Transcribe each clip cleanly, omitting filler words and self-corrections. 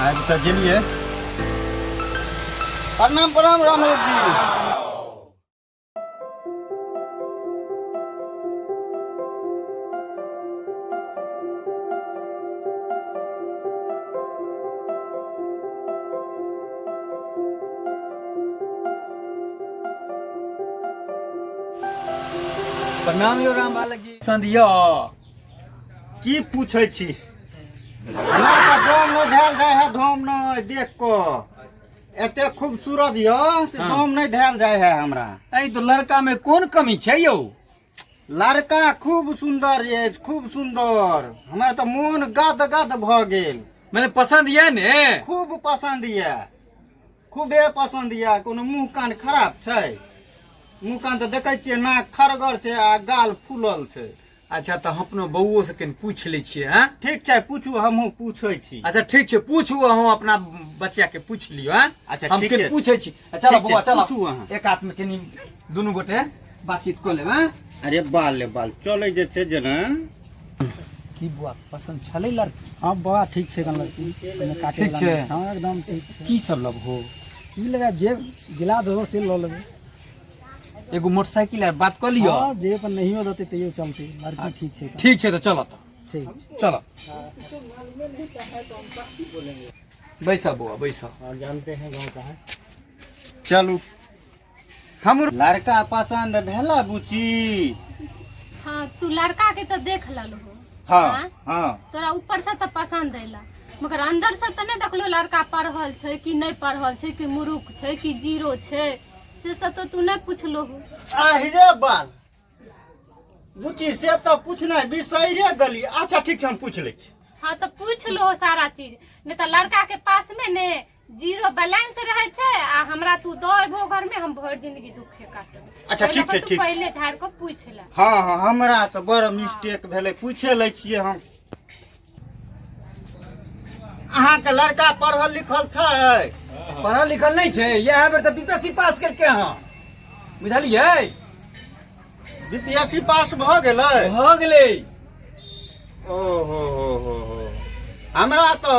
आज तो गेलिए। प्रणाम प्रणाम रामलोक जी। प्रणाम यो राम बालक जी। संधिया की पूछे छी? हमरा तो दाम न धैल जाय है, धाम न देख को एते खूबसूरत यो से दाम नहीं धैल जाय है हमरा। ऐ तो लड़का में कौन कमी छै यो? लड़का खूब सुंदर ये, खूब सुंदर। हमें तो मन गद गद भ गेल। मैंने पसंद ये ने? खूब पसंद ये, खूबे पसंद ये। कोनो मुंह कान खराब छै? मुंह कान तो देखे छियै नाक खरगर छै आ गाल फूलल छै। अच्छा तो हम अपनो बउओ से कनि पूछ ले छियै। हैं ठीक छै, पूछू, हमहू पूछै छी। अच्छा ठीक छै, पूछू। हम अपना बच्चा के पूछ लियो। हैं अच्छा हम ठीक के छै, पूछै छी। चलो ठीक छै, बउआ चलो, पूछू अहाँ। एक हाथ में कनि दुनू गोटे बातचीत कर लेब। हैं अरे बाल ले बाल चले जे छै जेना। की बुआ पसंद छलै लड़की? हाँ बड़ा ठीक छै कन लड़की। ठीक छै। हाँ एकदम ठीक छै। की सब लब हो? की लगा जे दिला दो से लो लेबे। एगो मोटरसाइकिल आर बात कर लियो। हाँ जे पर नहीं हो देते तैयो चलते। लड़की ठीक छै। ठीक छै तो चलो। तो ठीक छै। चलो बैसा बुआ बैसा। और जानते हैं गांव का है। चलू, हम लड़का पसंद भेला बुची। हाँ तू लड़का के तो देख ललो हो। हाँ हाँ तोरा ऊपर से तो पसंद अयला, मगर अंदर से तो नहीं देखलो लड़का पढ़ल छै कि नहीं पढ़ल छै, कि मुरुख छै कि जीरो छै, से सब तो तू नहीं पूछलो हो। आहिरे बाल बुची से तो पूछना बिसैरे गली। अच्छा ठीक छै, हम पूछ ले छी। हाँ तो पूछ लो हो सारा चीज। नहीं तो लड़का के पास में ने जीरो बैलेंस रहे छै आ हमरा तू दो एबो घर में हम भर जिंदगी दुखे काटब। अच्छा ठीक छै, तू ठीक। पहले झाड़ को पूछ ले। हाँ हाँ हमरा तो बड़ मिस्टेक भेले, पूछे ले छिए हम। अहाँ के लड़का पढ़ल लिखल छै? पढ़ल लिखल नहीं छै, यह बेर तो बीपीएससी पास करके हाँ बुझलिए। बीपीएससी पास भ गेलै? हो गेलै। ओहो हो। हमरा तो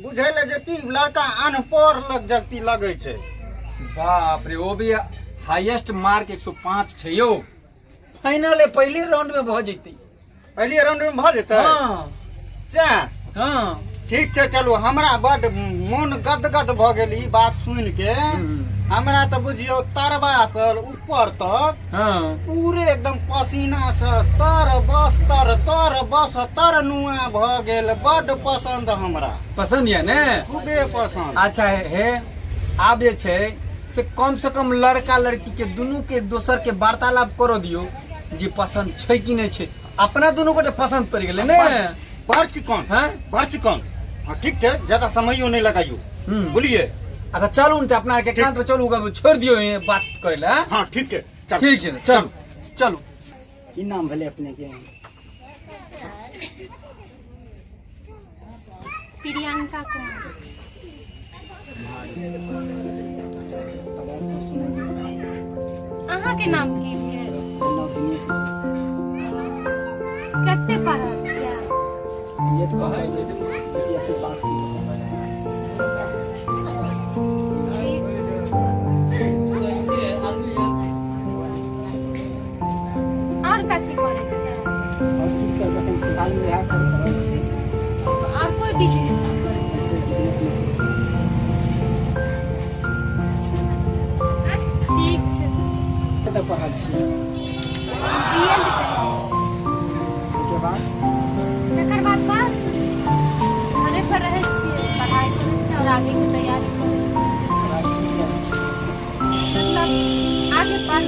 बुझैले जे कि लड़का अनपढ़ जगती लगे छै। बाप रे, वो भी हाईएस्ट मार्क 105 छै यो। फाइनल पहले राउंड में भ जैते। पहले राउंड में भ जेतै? हाँ सैह? हाँ ठीक छै, चलू। हमरा बड मन गदगद भ गेल ई बात सुन के। हमरा तो बुझियो तरबा से ऊपर तक हाँ पूरे एकदम पसीना से तर बस तर नुआ भ गेल। बड पसंद हमरा, पसंद या ने? खूबे पसंद। अच्छा है आब जे छै से कम लड़का लड़की के दुनू के दोसर के वार्तालाप करो दियो जे पसंद छै कि नहीं छै। अपना दुनू को पसंद पड़ गेलै ने। बड़ चिकन, हाँ बड़ चिकन। हाँ ठीक छै, ज्यादा समयो नहीं लगाइयो, बोलिए। अच्छा चलू न अपना के कान पे चलू, छोड़ दियो ये बात करे ला। हाँ ठीक है, ठीक है, चलू चलू। की नाम भेले अपने के? प्रियंका कुमार। अहाँ के नाम की है? दिनेश। कते पढ़ल छियै? ये तो है बीपीएससी पास की। और कथी करे छै? और की करबे कन फिलहाल में यह कर रहल छी। और कोई बिजनेस ना करे छै? बिजनेस में ठीक छै। कते पढ़ल छी? बीएड छै। के बाद तकर बाद बस घरे पर रहे छियै, पढ़ाई करै छियै और आगे के तैयारी करै छियै। मतलब आगे पढ़